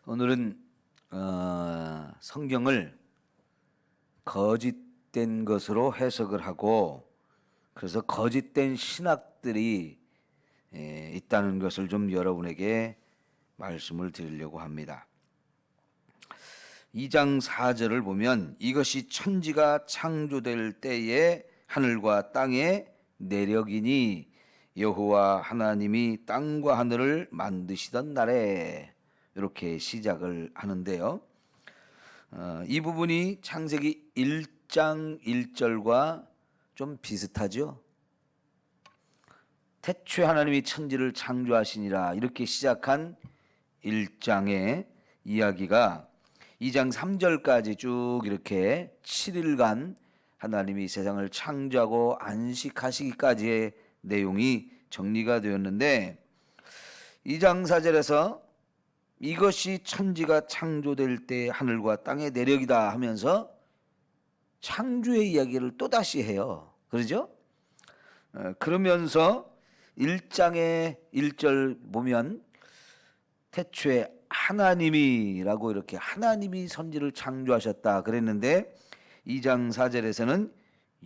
오늘은 성경을 거짓된 것으로 해석을 하고 그래서 거짓된 신학들이 있다는 것을 좀 여러분에게 말씀을 드리려고 합니다. 2장 4절을 보면 이것이 천지가 창조될 때에 하늘과 땅의 내력이니 여호와 하나님이 땅과 하늘을 만드시던 날에 이렇게 시작을 하는데요. 이 부분이 창세기 1장 1절과 좀 비슷하죠. 태초에 하나님이 천지를 창조하시니라 이렇게 시작한 1장의 이야기가 2장 3절까지 쭉 이렇게 7일간 하나님이 세상을 창조하고 안식하시기까지의 내용이 정리가 되었는데 2장 4절에서 이것이 천지가 창조될 때 하늘과 땅의 내력이다 하면서 창조의 이야기를 또다시 해요. 그러죠? 그러면서 1장의 1절 보면 태초에 하나님이라고 이렇게 하나님이 천지를 창조하셨다 그랬는데 2장 4절에서는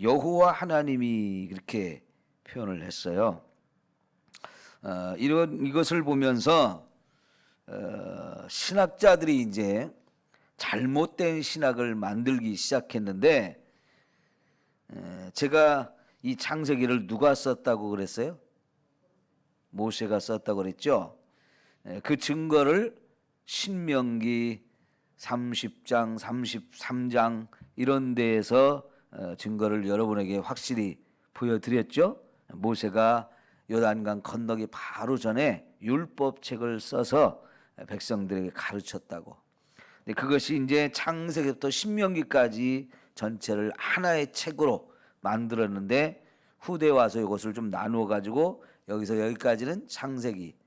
여호와 하나님이 이렇게 표현을 했어요. 이것을 보면서 신학자들이 이제 잘못된 신학을 만들기 시작했는데 제가 이 창세기를 누가 썼다고 그랬어요? 모세가 썼다고 그랬죠. 그 증거를 신명기 30장, 33장 이런 데에서 증거를 여러분에게 확실히 보여드렸죠. 모세가 요단강 건너기 바로 전에 율법책을 써서 백성들에게 가르쳤다고. 그것이 이제 창세기부터 신명기까지 전체를 하나의 책으로 만들었는데 후대에 와서 이것을 좀 나누어 가지고 여기서 여기까지는 창세기,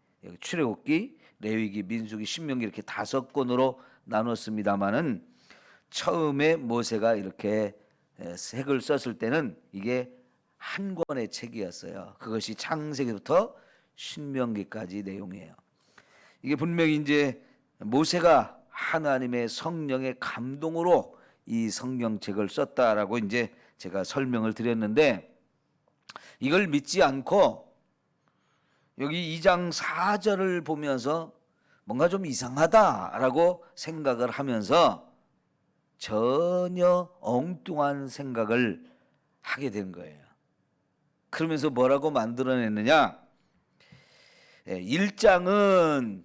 출애굽기, 레위기, 민수기, 신명기 이렇게 5권으로 나눴습니다마는 처음에 모세가 이렇게 책을 썼을 때는 이게 한 권의 책이었어요. 그것이 창세기부터 신명기까지 내용이에요. 이게 분명히 이제 모세가 하나님의 성령의 감동으로 이 성경책을 썼다라고 이제 제가 설명을 드렸는데 이걸 믿지 않고 여기 2장 4절을 보면서 뭔가 좀 이상하다라고 생각을 하면서 전혀 엉뚱한 생각을 하게 된 거예요. 그러면서 뭐라고 만들어냈느냐? 1장은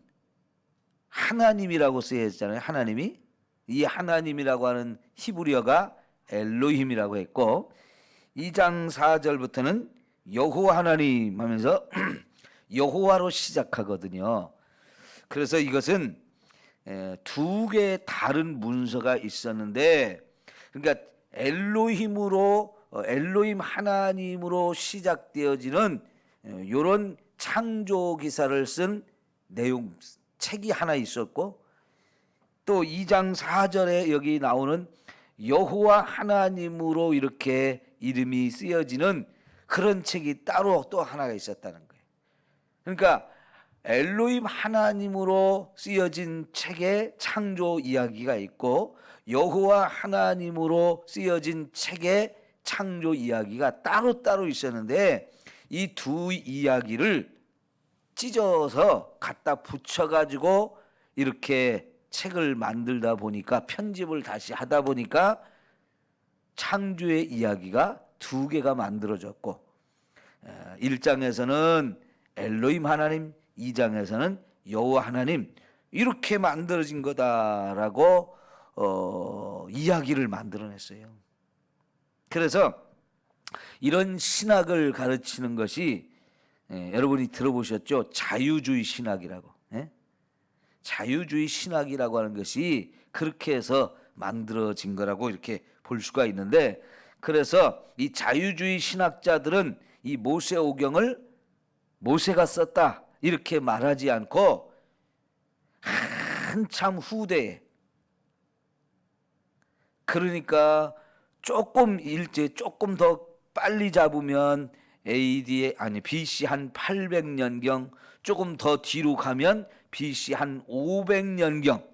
하나님이라고 쓰여 있잖아요. 하나님이. 이 하나님이라고 하는 히브리어가 엘로힘이라고 했고 2장 4절부터는 여호와 하나님 하면서 여호와로 시작하거든요. 그래서 이것은 두 개의 다른 문서가 있었는데 그러니까 엘로힘 하나님으로 시작되어지는 이런 창조 기사를 쓴 내용 책이 하나 있었고 또 2장 4절에 여기 나오는 여호와 하나님으로 이렇게 이름이 쓰여지는 그런 책이 따로 또 하나가 있었다는 거예요. 그러니까 엘로힘 하나님으로 쓰여진 책에 창조 이야기가 있고 여호와 하나님으로 쓰여진 책에 창조 이야기가 따로따로 있었는데 이 두 이야기를 찢어서 갖다 붙여가지고 이렇게 책을 만들다 보니까 편집을 다시 하다 보니까 창조의 이야기가 두 개가 만들어졌고 1장에서는 엘로힘 하나님 2장에서는 여호와 하나님 이렇게 만들어진 거다라고 이야기를 만들어냈어요. 그래서 이런 신학을 가르치는 것이 여러분이 들어보셨죠? 자유주의 신학이라고. 자유주의 신학이라고 하는 것이 그렇게 해서 만들어진 거라고 이렇게 볼 수가 있는데 그래서 이 자유주의 신학자들은 이 모세오경을 모세가 썼다 이렇게 말하지 않고 한참 후대에 그러니까 조금 더 빨리 잡으면 BC 한 800년경 조금 더 뒤로 가면 BC 한 500년경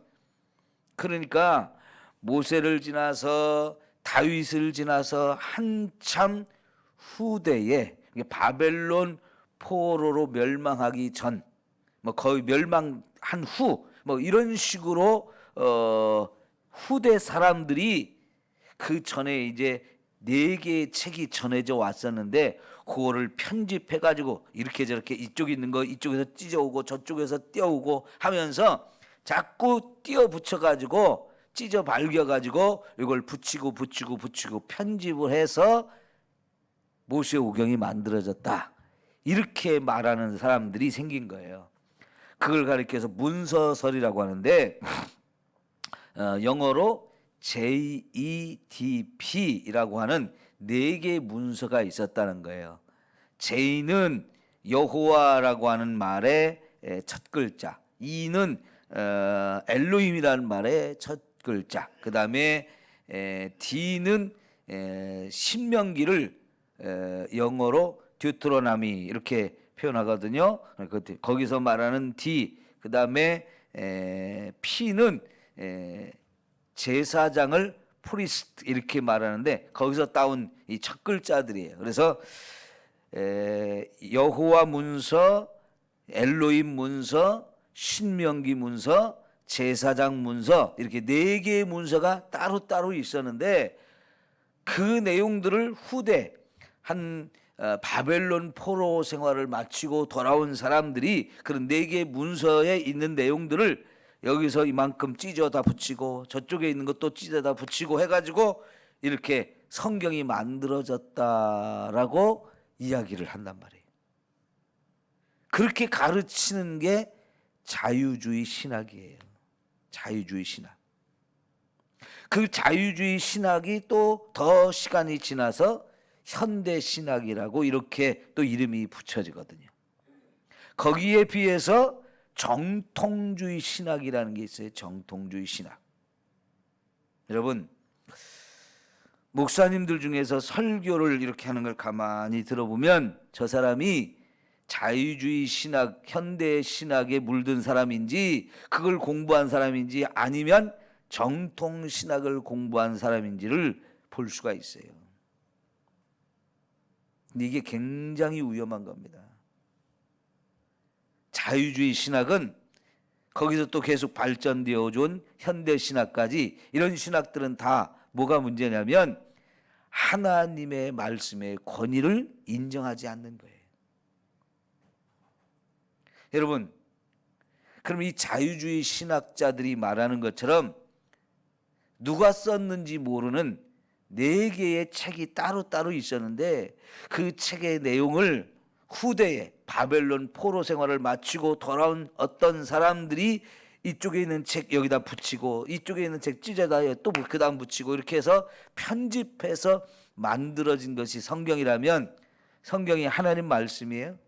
그러니까 모세를 지나서 다윗을 지나서 한참 후대에 바벨론 포로로 멸망하기 전, 뭐 거의 멸망한 후, 뭐 이런 식으로 후대 사람들이 그 전에 이제 4개의 책이 전해져 왔었는데 그거를 편집해 가지고 이렇게 저렇게 이쪽 있는 거 이쪽에서 찢어오고 저쪽에서 떼어오고 하면서 자꾸 띄어 붙여 가지고 찢어 발겨 가지고 이걸 붙이고 편집을 해서 모세오경이 만들어졌다. 이렇게 말하는 사람들이 생긴 거예요. 그걸 가리켜서 문서설이라고 하는데 영어로 JEDP라고 하는 4개의 문서가 있었다는 거예요. J는 여호와라고 하는 말의 첫 글자, E는 엘로힘이라는 말의 첫 글자, 그 다음에 D는 신명기를 영어로 듀트로나미 이렇게 표현하거든요. 거기서 말하는 D, 그 다음에 P는 제사장을 프리스트 이렇게 말하는데 거기서 따온 이 첫 글자들이에요. 그래서 여호와 문서, 엘로힘 문서, 신명기 문서, 제사장 문서 이렇게 4개의 문서가 따로따로 있었는데 그 내용들을 후대 한 바벨론 포로 생활을 마치고 돌아온 사람들이 그런 4개의 문서에 있는 내용들을 여기서 이만큼 찢어다 붙이고 저쪽에 있는 것도 찢어다 붙이고 해가지고 이렇게 성경이 만들어졌다라고 이야기를 한단 말이에요. 그렇게 가르치는 게 자유주의 신학이에요. 자유주의 신학. 그 자유주의 신학이 또 더 시간이 지나서 현대 신학이라고 이렇게 또 이름이 붙여지거든요. 거기에 비해서 정통주의 신학이라는 게 있어요. 정통주의 신학. 여러분, 목사님들 중에서 설교를 이렇게 하는 걸 가만히 들어보면 저 사람이 자유주의 신학, 현대 신학에 물든 사람인지 그걸 공부한 사람인지 아니면 정통 신학을 공부한 사람인지를 볼 수가 있어요. 근데 이게 굉장히 위험한 겁니다. 자유주의 신학은 거기서 또 계속 발전되어 준 현대 신학까지 이런 신학들은 다 뭐가 문제냐면 하나님의 말씀의 권위를 인정하지 않는 거예요. 여러분, 그럼 이 자유주의 신학자들이 말하는 것처럼 누가 썼는지 모르는 4개의 책이 따로따로 있었는데 그 책의 내용을 후대에 바벨론 포로 생활을 마치고 돌아온 어떤 사람들이 이쪽에 있는 책 여기다 붙이고 이쪽에 있는 책 찢어다 또 그 다음 붙이고 이렇게 해서 편집해서 만들어진 것이 성경이라면 성경이 하나님 말씀이에요?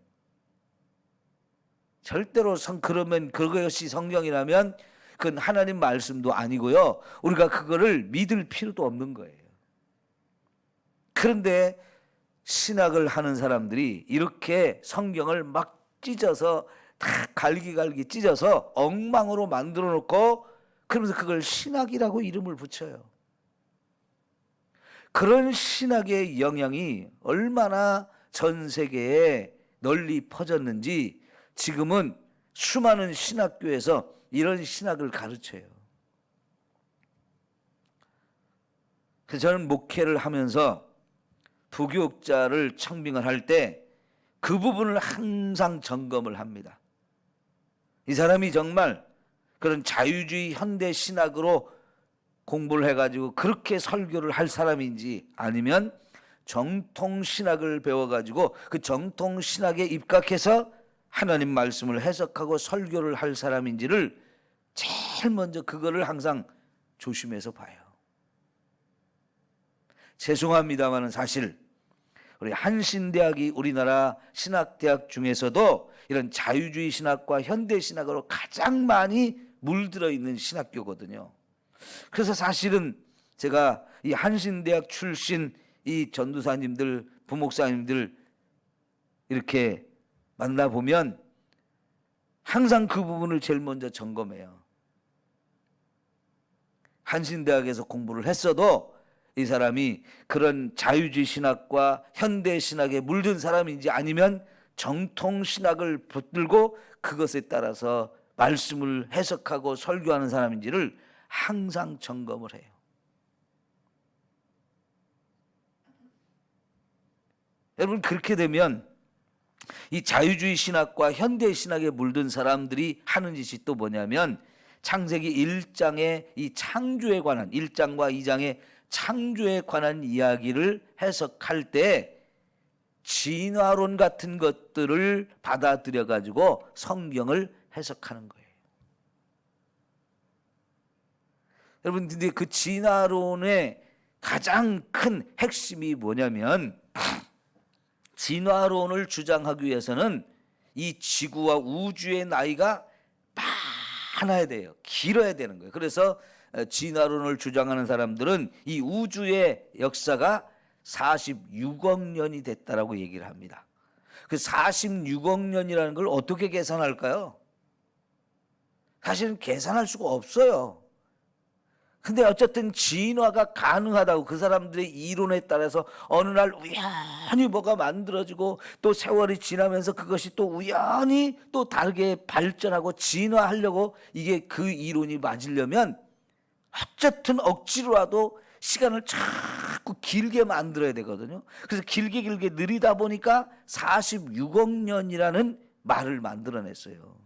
절대로 그러면 그것이 성경이라면 그건 하나님 말씀도 아니고요. 우리가 그거를 믿을 필요도 없는 거예요. 그런데 신학을 하는 사람들이 이렇게 성경을 막 찢어서 다 갈기갈기 찢어서 엉망으로 만들어 놓고 그러면서 그걸 신학이라고 이름을 붙여요. 그런 신학의 영향이 얼마나 전 세계에 널리 퍼졌는지 지금은 수많은 신학교에서 이런 신학을 가르쳐요. 그래서 저는 목회를 하면서 부교육자를 청빙을 할 때 그 부분을 항상 점검을 합니다. 이 사람이 정말 그런 자유주의 현대 신학으로 공부를 해가지고 그렇게 설교를 할 사람인지 아니면 정통 신학을 배워가지고 그 정통 신학에 입각해서 하나님 말씀을 해석하고 설교를 할 사람인지를 제일 먼저 그거를 항상 조심해서 봐요. 죄송합니다마는 사실 우리 한신대학이 우리나라 신학대학 중에서도 이런 자유주의 신학과 현대 신학으로 가장 많이 물들어 있는 신학교거든요. 그래서 사실은 제가 이 한신대학 출신 이 전도사님들, 부목사님들 이렇게 만나보면 항상 그 부분을 제일 먼저 점검해요. 한신대학에서 공부를 했어도 이 사람이 그런 자유주의 신학과 현대 신학에 물든 사람인지 아니면 정통 신학을 붙들고 그것에 따라서 말씀을 해석하고 설교하는 사람인지를 항상 점검을 해요. 여러분, 그렇게 되면 이 자유주의 신학과 현대 신학에 물든 사람들이 하는 짓이 또 뭐냐면 창세기 1장의 이 창조에 관한 1장과 2장의 창조에 관한 이야기를 해석할 때 진화론 같은 것들을 받아들여 가지고 성경을 해석하는 거예요. 여러분, 근데 그 진화론의 가장 큰 핵심이 뭐냐면 진화론을 주장하기 위해서는 이 지구와 우주의 나이가 많아야 돼요. 길어야 되는 거예요. 그래서 진화론을 주장하는 사람들은 이 우주의 역사가 46억 년이 됐다라고 얘기를 합니다. 그 46억 년이라는 걸 어떻게 계산할까요? 사실은 계산할 수가 없어요. 근데 어쨌든 진화가 가능하다고 그 사람들의 이론에 따라서 어느 날 우연히 뭐가 만들어지고 또 세월이 지나면서 그것이 또 우연히 또 다르게 발전하고 진화하려고 이게 그 이론이 맞으려면 어쨌든 억지로라도 시간을 자꾸 길게 만들어야 되거든요. 그래서 길게 느리다 보니까 46억 년이라는 말을 만들어냈어요.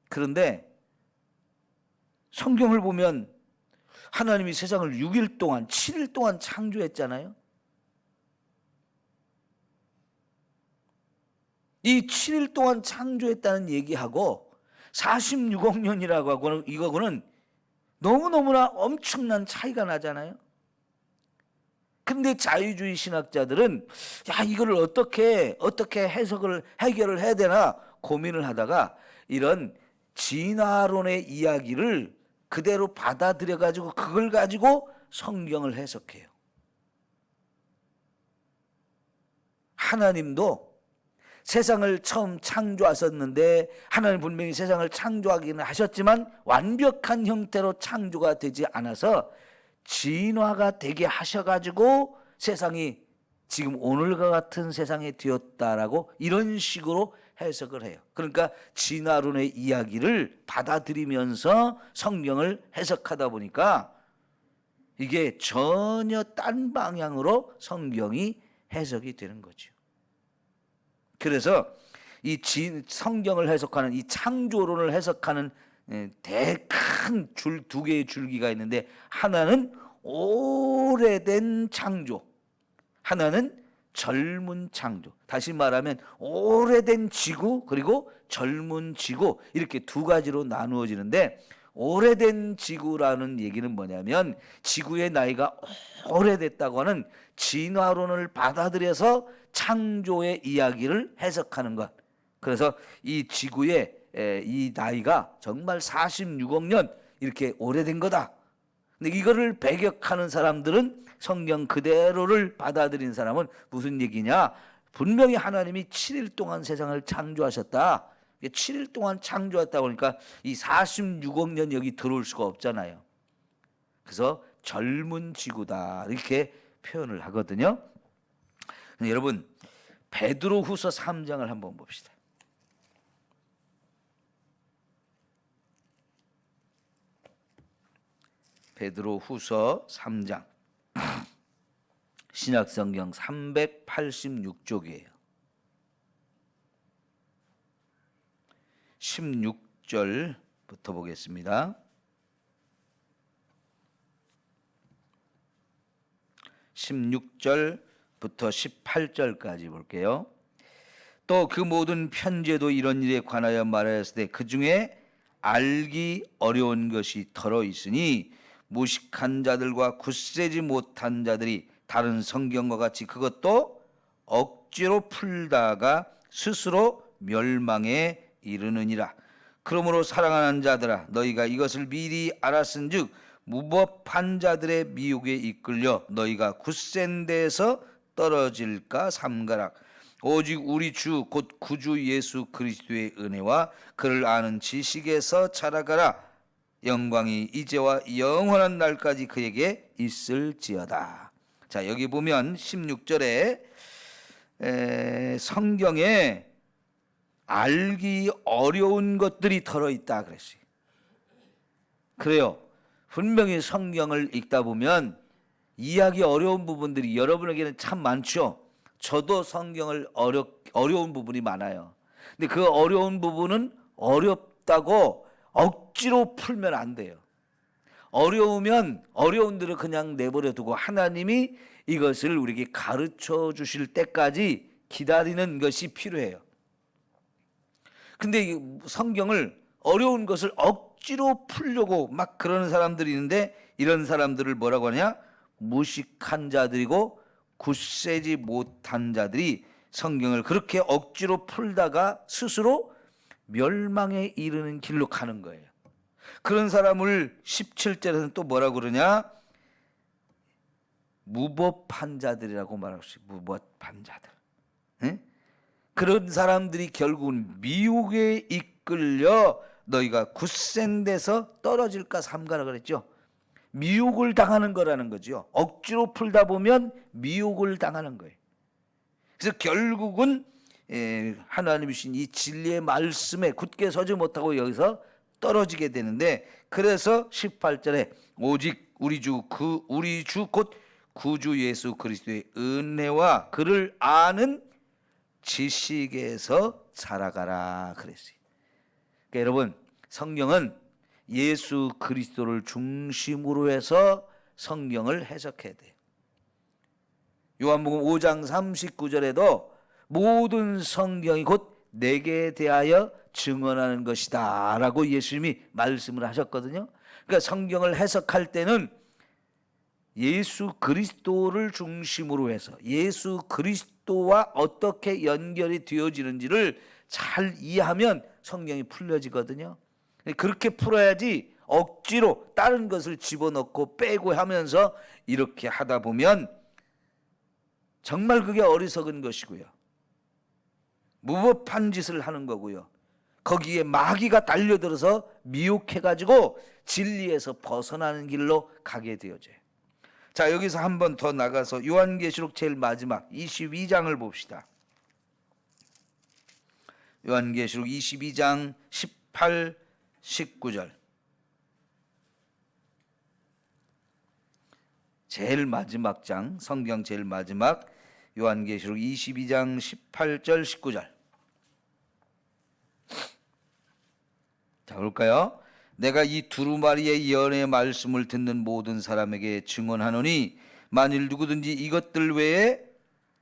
그런데 성경을 보면 하나님이 세상을 6일 동안 7일 동안 창조했잖아요. 이 7일 동안 창조했다는 얘기하고 46억 년이라고 하고는 이거는 너무너무나 엄청난 차이가 나잖아요. 근데 자유주의 신학자들은 이거를 어떻게 해결을 해야 되나 고민을 하다가 이런 진화론의 이야기를 그대로 받아들여 가지고 그걸 가지고 성경을 해석해요. 하나님도 세상을 처음 창조하셨는데 하나님 분명히 세상을 창조하기는 하셨지만 완벽한 형태로 창조가 되지 않아서 진화가 되게 하셔가지고 세상이 지금 오늘과 같은 세상이 되었다라고 이런 식으로 해석을 해요. 그러니까 진화론의 이야기를 받아들이면서 성경을 해석하다 보니까 이게 전혀 딴 방향으로 성경이 해석이 되는 거죠. 그래서 이 성경을 해석하는 이 창조론을 해석하는 큰 줄 두 개의 줄기가 있는데 하나는 오래된 창조, 하나는 젊은 창조. 다시 말하면 오래된 지구 그리고 젊은 지구 이렇게 두 가지로 나누어지는데 오래된 지구라는 얘기는 뭐냐면 지구의 나이가 오래됐다고 하는 진화론을 받아들여서 창조의 이야기를 해석하는 것. 그래서 이 지구의 이 나이가 정말 46억 년 이렇게 오래된 거다. 근데 이거를 배격하는 사람들은 성경 그대로를 받아들인 사람은 무슨 얘기냐? 분명히 하나님이 7일 동안 세상을 창조하셨다. 7일 동안 창조했다 보니까 이 46억 년 여기 들어올 수가 없잖아요. 그래서 젊은 지구다 이렇게 표현을 하거든요. 여러분 베드로후서 3장을 한번 봅시다. 베드로후서 3장 신약성경 386쪽이에요. 16절부터 보겠습니다. 16절부터 18절까지 볼게요. 또 그 모든 편지에도 이런 일에 관하여 말하였을 때 그 중에 알기 어려운 것이 덜어 있으니 무식한 자들과 굳세지 못한 자들이 다른 성경과 같이 그것도 억지로 풀다가 스스로 멸망에 이르느니라. 그러므로 사랑하는 자들아 너희가 이것을 미리 알았은즉 무법한 자들의 미혹에 이끌려 너희가 굳센 데에서 떨어질까 삼가라. 오직 우리 주 곧 구주 예수 그리스도의 은혜와 그를 아는 지식에서 자라가라. 영광이 이제와 영원한 날까지 그에게 있을지어다. 자, 여기 보면 16절에 성경에 알기 어려운 것들이 들어있다 그랬어요. 그래요. 분명히 성경을 읽다 보면 이해하기 어려운 부분들이 여러분에게는 참 많죠. 저도 성경을 어려운 부분이 많아요. 근데 그 어려운 부분은 어렵다고 억지로 풀면 안 돼요. 어려우면 어려운 대로 그냥 내버려 두고 하나님이 이것을 우리에게 가르쳐 주실 때까지 기다리는 것이 필요해요. 근데 성경을 어려운 것을 억지로 풀려고 막 그러는 사람들이 있는데, 이런 사람들을 뭐라고 하냐? 무식한 자들이고 굳세지 못한 자들이 성경을 그렇게 억지로 풀다가 스스로 멸망에 이르는 길로 가는 거예요. 그런 사람을 17절에서는 또 뭐라고 그러냐? 무법한 자들이라고 말하고 있어요. 무법한 자들. 네? 그런 사람들이 결국은 미혹에 이끌려 너희가 굳센 데서 떨어질까 삼가라 그랬죠. 미혹을 당하는 거라는 거죠. 억지로 풀다 보면 미혹을 당하는 거예요. 그래서 결국은 하나님이 주신 이 진리의 말씀에 굳게 서지 못하고 여기서 떨어지게 되는데, 그래서 18절에 오직 우리 주 곧 구주 예수 그리스도의 은혜와 그를 아는 지식에서 살아가라 그랬어요. 그러니까 여러분, 성경은 예수 그리스도를 중심으로 해서 성경을 해석해야 돼요. 요한복음 5장 39절에도 모든 성경이 곧 내게 대하여 증언하는 것이다 라고 예수님이 말씀을 하셨거든요. 그러니까 성경을 해석할 때는 예수 그리스도를 중심으로 해서 예수 그리스도와 어떻게 연결이 되어지는지를 잘 이해하면 성경이 풀려지거든요. 그렇게 풀어야지 억지로 다른 것을 집어넣고 빼고 하면서 이렇게 하다 보면 정말 그게 어리석은 것이고요. 무법한 짓을 하는 거고요. 거기에 마귀가 달려들어서 미혹해가지고 진리에서 벗어나는 길로 가게 되어져요. 자, 여기서 한 번 더 나가서 요한계시록 제일 마지막 22장을 봅시다. 요한계시록 22장 18, 19절. 제일 마지막 장, 성경 제일 마지막 요한계시록 22장 18절 19절. 자, 볼까요? 내가 이 두루마리의 예언의 말씀을 듣는 모든 사람에게 증언하노니 만일 누구든지 이것들 외에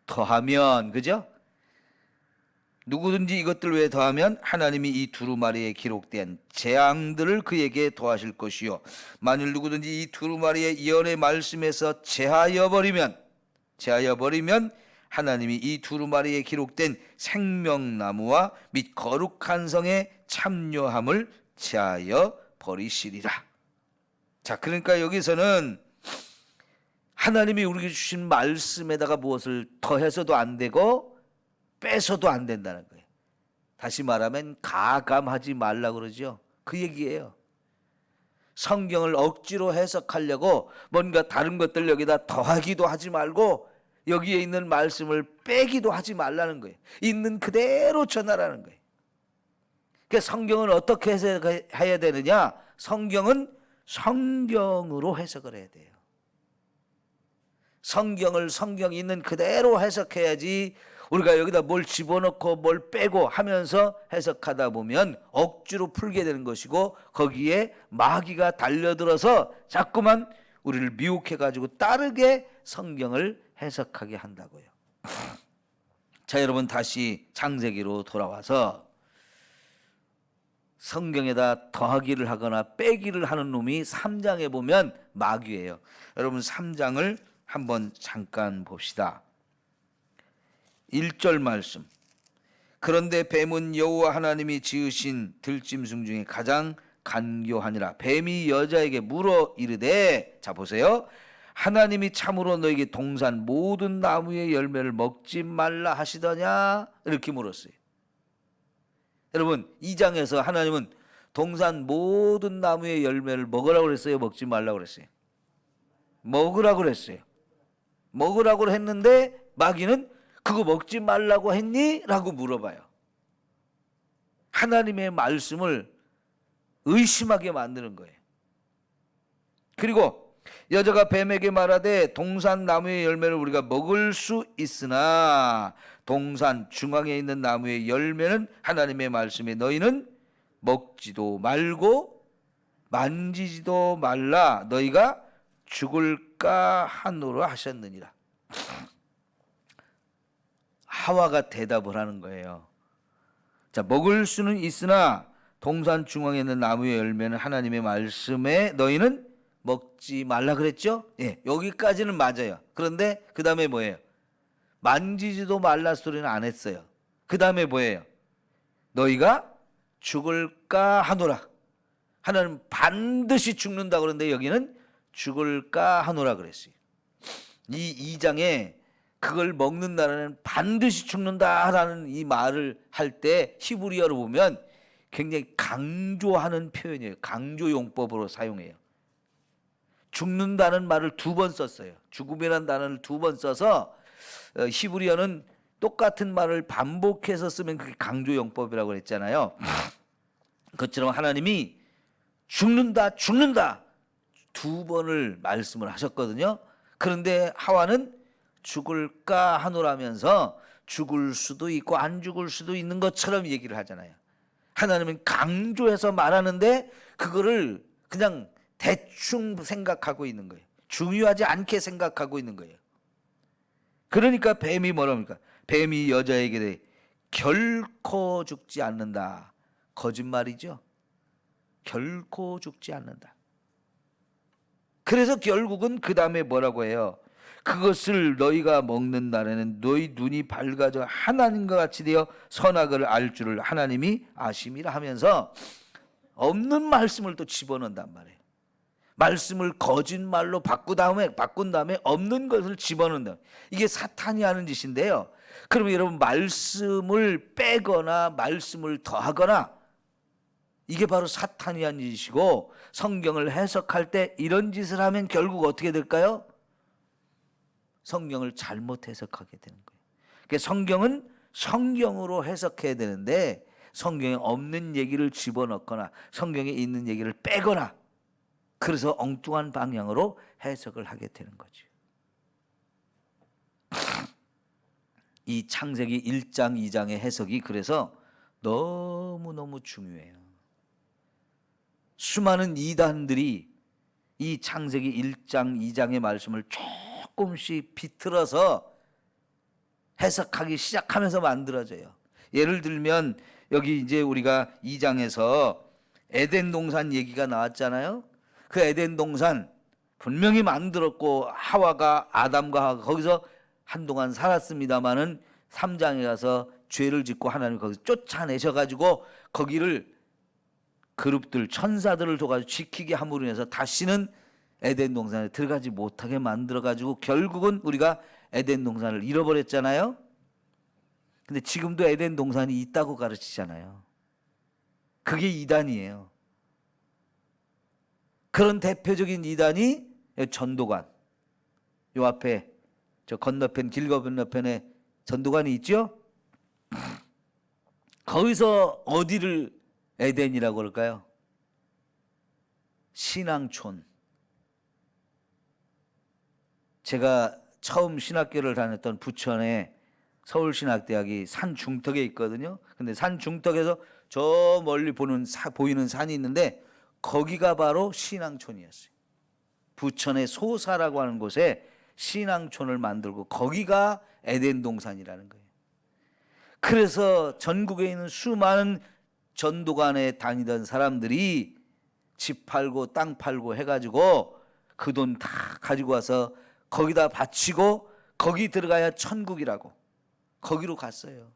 더하면, 그죠? 누구든지 이것들 외에 더하면 하나님이 이 두루마리에 기록된 재앙들을 그에게 더하실 것이요, 만일 누구든지 이 두루마리의 예언의 말씀에서 제하여 버리면 하나님이 이 두루마리에 기록된 생명나무와 및 거룩한 성의 참여함을 제하여 버리시리라. 자, 그러니까 여기서는 하나님이 우리에게 주신 말씀에다가 무엇을 더해서도 안 되고 빼서도 안 된다는 거예요. 다시 말하면 가감하지 말라 그러죠. 그 얘기예요. 성경을 억지로 해석하려고 뭔가 다른 것들 여기다 더하기도 하지 말고 여기에 있는 말씀을 빼기도 하지 말라는 거예요. 있는 그대로 전하라는 거예요. 그러니까 성경을 어떻게 해석해야 되느냐? 성경은 성경으로 해석을 해야 돼요. 성경을 성경 있는 그대로 해석해야지 우리가 여기다 뭘 집어넣고 뭘 빼고 하면서 해석하다 보면 억지로 풀게 되는 것이고 거기에 마귀가 달려들어서 자꾸만 우리를 미혹해가지고 다르게 성경을 해석하게 한다고요. 자, 여러분 다시 창세기로 돌아와서 성경에다 더하기를 하거나 빼기를 하는 놈이 3장에 보면 마귀예요. 여러분 3장을 한번 잠깐 봅시다. 1절 말씀. 그런데 뱀은 여호와 하나님이 지으신 들짐승 중에 가장 간교하니라. 뱀이 여자에게 물어 이르되, 자 보세요, 하나님이 참으로 너에게 동산 모든 나무의 열매를 먹지 말라 하시더냐? 이렇게 물었어요. 여러분 2장에서 하나님은 동산 모든 나무의 열매를 먹으라고 그랬어요? 먹지 말라고 그랬어요? 먹으라고 그랬어요. 먹으라고 했는데 마귀는 그거 먹지 말라고 했니? 라고 물어봐요. 하나님의 말씀을 의심하게 만드는 거예요. 그리고 여자가 뱀에게 말하되 동산 나무의 열매를 우리가 먹을 수 있으나 동산 중앙에 있는 나무의 열매는 하나님의 말씀에 너희는 먹지도 말고 만지지도 말라 너희가 죽을까 하노라 하셨느니라. 하와가 대답을 하는 거예요. 자, 먹을 수는 있으나 동산 중앙에 있는 나무의 열매는 하나님의 말씀에 너희는 먹지 말라 그랬죠? 예, 여기까지는 맞아요. 그런데 그 다음에 뭐예요? 만지지도 말라 소리는 안 했어요. 그 다음에 뭐예요? 너희가 죽을까 하노라. 하나님 반드시 죽는다 그러는데 여기는 죽을까 하노라 그랬어요. 이 2장에 그걸 먹는다는 반드시 죽는다라는 이 말을 할 때 히브리어로 보면 굉장히 강조하는 표현이에요. 강조 용법으로 사용해요. 죽는다는 말을 2번 썼어요. 죽음이라는 단어를 2번 써서 히브리어는 똑같은 말을 반복해서 쓰면 그게 강조 용법이라고 그랬잖아요. 그것처럼 하나님이 죽는다 2번을 말씀을 하셨거든요. 그런데 하와는 죽을까 하노라면서 죽을 수도 있고 안 죽을 수도 있는 것처럼 얘기를 하잖아요. 하나님은 강조해서 말하는데 그거를 그냥 대충 생각하고 있는 거예요. 중요하지 않게 생각하고 있는 거예요. 그러니까 뱀이 뭐랍니까? 뱀이 여자에게 결코 죽지 않는다. 거짓말이죠. 결코 죽지 않는다. 그래서 결국은 그 다음에 뭐라고 해요? 그것을 너희가 먹는 날에는 너희 눈이 밝아져 하나님과 같이 되어 선악을 알 줄을 하나님이 아심이라 하면서 없는 말씀을 또 집어넣는단 말이에요. 말씀을 거짓말로 바꾼 다음에 없는 것을 집어넣는다. 이게 사탄이 하는 짓인데요. 그러면 여러분 말씀을 빼거나 말씀을 더하거나 이게 바로 사탄이 한 짓이고 성경을 해석할 때 이런 짓을 하면 결국 어떻게 될까요? 성경을 잘못 해석하게 되는 거예요. 그러니까 성경은 성경으로 해석해야 되는데 성경에 없는 얘기를 집어넣거나 성경에 있는 얘기를 빼거나 그래서 엉뚱한 방향으로 해석을 하게 되는 거죠. 이 창세기 1장, 2장의 해석이 그래서 너무너무 중요해요. 수많은 이단들이 이 창세기 1장, 2장의 말씀을 조금씩 비틀어서 해석하기 시작하면서 만들어져요. 예를 들면 여기 이제 우리가 2장에서 에덴 동산 얘기가 나왔잖아요. 그 에덴 동산 분명히 만들었고 하와가 아담과 하와가 거기서 한동안 살았습니다마는 3장에 가서 죄를 짓고 하나님 거기서 쫓아내셔가지고 거기를 그룹들 천사들을 둬가지고 지키게 함으로 인해서 다시는 에덴 동산에 들어가지 못하게 만들어가지고 결국은 우리가 에덴 동산을 잃어버렸잖아요. 근데 지금도 에덴 동산이 있다고 가르치잖아요. 그게 이단이에요. 그런 대표적인 이단이 전도관. 요 앞에 저 건너편 길 건너편에 전도관이 있죠. 거기서 어디를 에덴이라고 그럴까요? 신앙촌. 제가 처음 신학교를 다녔던 부천에 서울신학대학이 산 중턱에 있거든요. 근데 산 중턱에서 저 멀리 보이는 산이 있는데 거기가 바로 신앙촌이었어요. 부천의 소사라고 하는 곳에 신앙촌을 만들고 거기가 에덴 동산이라는 거예요. 그래서 전국에 있는 수많은 전도관에 다니던 사람들이 집 팔고 땅 팔고 해가지고 그 돈 다 가지고 와서 거기다 바치고 거기 들어가야 천국이라고 거기로 갔어요.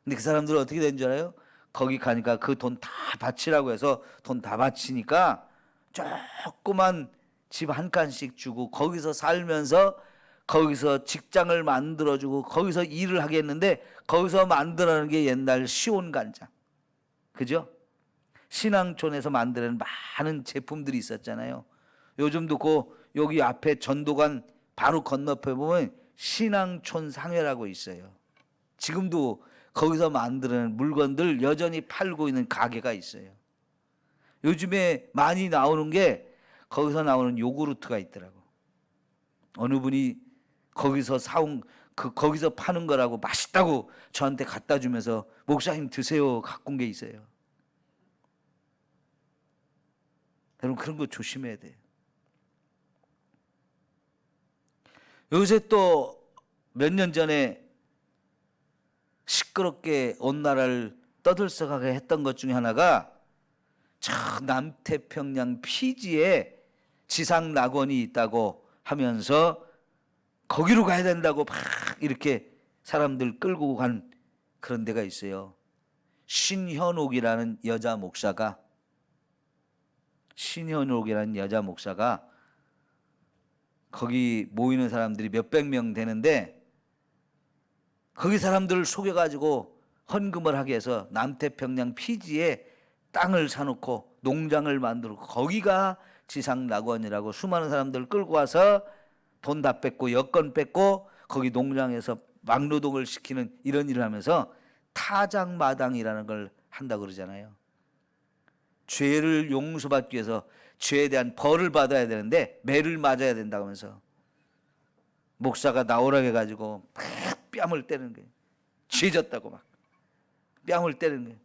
근데 그 사람들은 어떻게 된 줄 알아요? 거기 가니까 그 돈 다 바치라고 해서 돈 다 바치니까 조그만 집 한 칸씩 주고 거기서 살면서 거기서 직장을 만들어주고 거기서 일을 하겠는데 거기서 만들어내는 게 옛날 시온간장. 그죠? 신앙촌에서 만드는 많은 제품들이 있었잖아요. 요즘도 여기 앞에 전도관 바로 건너편에 보면 신앙촌 상회라고 있어요. 지금도 거기서 만드는 물건들 여전히 팔고 있는 가게가 있어요. 요즘에 많이 나오는 게 거기서 나오는 요구르트가 있더라고. 어느 분이 거기서 사온 거기서 파는 거라고 맛있다고 저한테 갖다 주면서 목사님 드세요 갖고 온 게 있어요. 여러분 그런 거 조심해야 돼요. 요새 또 몇 년 전에 시끄럽게 온 나라를 떠들썩하게 했던 것 중에 하나가 저 남태평양 피지에 지상 낙원이 있다고 하면서 거기로 가야 된다고 막 이렇게 사람들 끌고 간 그런 데가 있어요. 신현옥이라는 여자 목사가 거기 모이는 사람들이 몇백 명 되는데 거기 사람들을 속여가지고 헌금을 하게 해서 남태평양 피지에 땅을 사놓고 농장을 만들고 거기가 지상낙원이라고 수많은 사람들을 끌고 와서 돈 다 뺏고 여권 뺏고 거기 농장에서 막노동을 시키는 이런 일을 하면서 타작마당이라는 걸 한다고 그러잖아요. 죄를 용서받기 위해서 죄에 대한 벌을 받아야 되는데 매를 맞아야 된다고 하면서 목사가 나오라고 해가지고 막 뺨을 때리는 거예요. 죄졌다고 막 뺨을 때리는 거예요.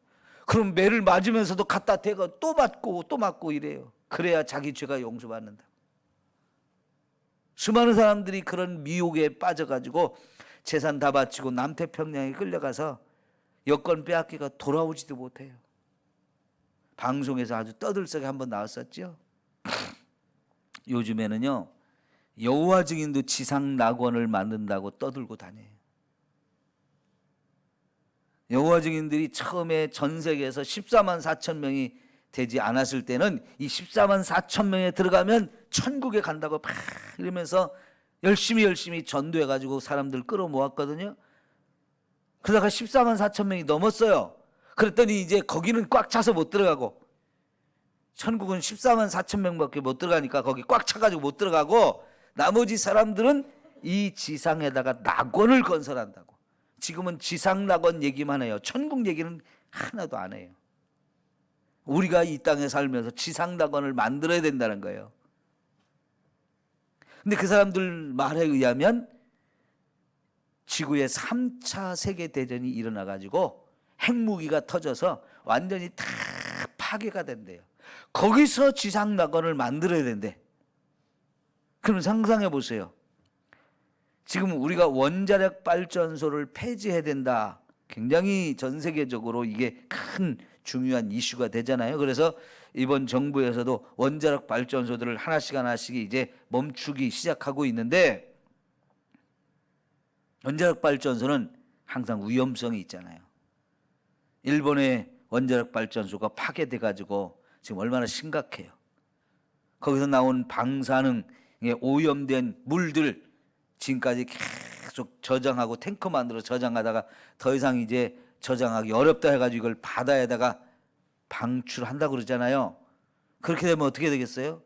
그럼 매를 맞으면서도 갖다 대고 또 맞고 또 맞고 이래요. 그래야 자기 죄가 용서받는다. 수많은 사람들이 그런 미혹에 빠져가지고 재산 다 바치고 남태평양에 끌려가서 여권 빼앗기가 돌아오지도 못해요. 방송에서 아주 떠들썩하게 한번 나왔었죠. 요즘에는요 여호와 증인도 지상 낙원을 만든다고 떠들고 다녀요. 여호와 증인들이 처음에 전 세계에서 14만 4천 명이 되지 않았을 때는 이 14만 4천 명에 들어가면 천국에 간다고 막 이러면서 열심히 전도해가지고 사람들 끌어모았거든요. 그러다가 14만 4천 명이 넘었어요. 그랬더니 이제 거기는 꽉 차서 못 들어가고 천국은 14만 4천 명밖에 못 들어가니까 거기 꽉 차가지고 못 들어가고 나머지 사람들은 이 지상에다가 낙원을 건설한다고. 지금은 지상 낙원 얘기만 해요. 천국 얘기는 하나도 안 해요. 우리가 이 땅에 살면서 지상 낙원을 만들어야 된다는 거예요. 근데 그 사람들 말에 의하면 지구에 3차 세계대전이 일어나가지고 핵무기가 터져서 완전히 다 파괴가 된대요. 거기서 지상 낙원을 만들어야 된대. 그럼 상상해 보세요. 지금 우리가 원자력 발전소를 폐지해야 된다. 굉장히 전 세계적으로 이게 큰 중요한 이슈가 되잖아요. 그래서 이번 정부에서도 원자력 발전소들을 하나씩 이제 멈추기 시작하고 있는데 원자력 발전소는 항상 위험성이 있잖아요. 일본의 원자력 발전소가 파괴돼 가지고 지금 얼마나 심각해요. 거기서 나온 방사능에 오염된 물들 지금까지 계속 저장하고 탱크 만들어 저장하다가 더 이상 이제 저장하기 어렵다 해가지고 이걸 바다에다가 방출한다고 그러잖아요. 그렇게 되면 어떻게 되겠어요?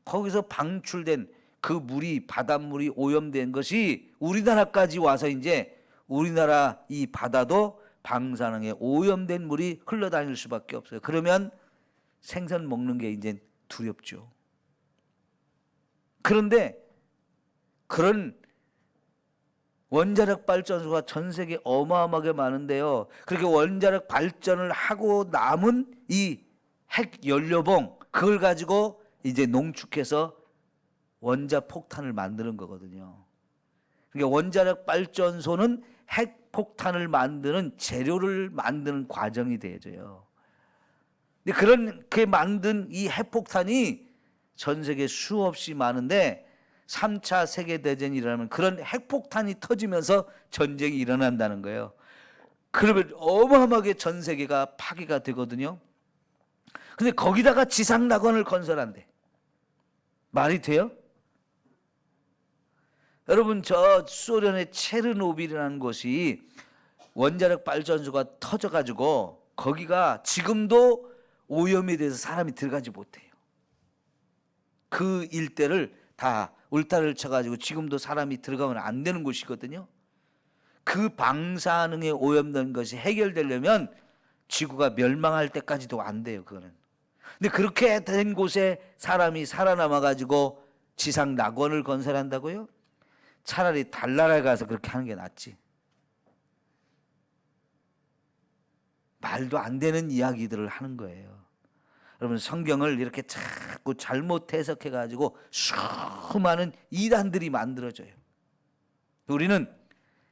거기서 방출된 그 물이 바닷물이 오염된 것이 우리나라까지 와서 이제 우리나라 이 바다도 방사능에 오염된 물이 흘러다닐 수밖에 없어요. 그러면 생선 먹는 게 이제 두렵죠. 그런데 그런 원자력 발전소가 전 세계에 어마어마하게 많은데요. 그렇게 원자력 발전을 하고 남은 이 핵 연료봉 그걸 가지고 이제 농축해서 원자폭탄을 만드는 거거든요. 그러니까 원자력 발전소는 핵폭탄을 만드는 재료를 만드는 과정이 되어져요. 근데 그렇게 만든 이 핵폭탄이 전 세계 수없이 많은데 3차 세계대전이 일어나면 그런 핵폭탄이 터지면서 전쟁이 일어난다는 거예요. 그러면 어마어마하게 전 세계가 파괴가 되거든요. 근데 거기다가 지상낙원을 건설한대. 말이 돼요? 여러분 저 소련의 체르노빌이라는 곳이 원자력 발전소가 터져가지고 거기가 지금도 오염에 대해서 사람이 들어가지 못해요. 그 일대를 다 울타리를 쳐가지고 지금도 사람이 들어가면 안 되는 곳이거든요. 그 방사능에 오염된 것이 해결되려면 지구가 멸망할 때까지도 안 돼요. 그거는. 근데 그렇게 된 곳에 사람이 살아남아가지고 지상 낙원을 건설한다고요? 차라리 달나라에 가서 그렇게 하는 게 낫지. 말도 안 되는 이야기들을 하는 거예요. 여러분, 성경을 이렇게 자꾸 잘못 해석해가지고 수많은 이단들이 만들어져요. 우리는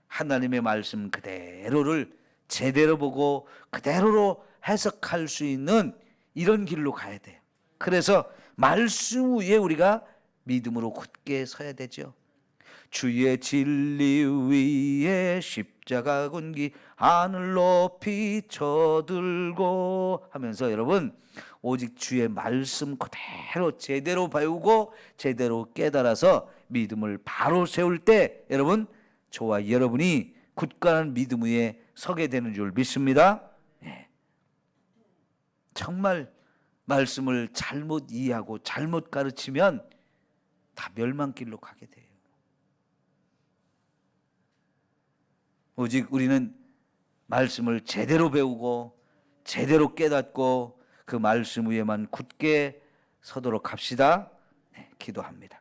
하나님의 말씀 그대로를 제대로 보고 그대로로 해석할 수 있는 이런 길로 가야 돼요. 그래서 말씀 위에 우리가 믿음으로 굳게 서야 되죠. 주의 진리 위에 십자가 군기 하늘 높이 쳐들고 하면서 여러분 오직 주의 말씀 그대로 제대로 배우고 제대로 깨달아서 믿음을 바로 세울 때 여러분 저와 여러분이 굳건한 믿음 위에 서게 되는 줄 믿습니다. 정말 말씀을 잘못 이해하고 잘못 가르치면 다 멸망길로 가게 돼요. 오직 우리는 말씀을 제대로 배우고 제대로 깨닫고 그 말씀 위에만 굳게 서도록 합시다. 기도합니다.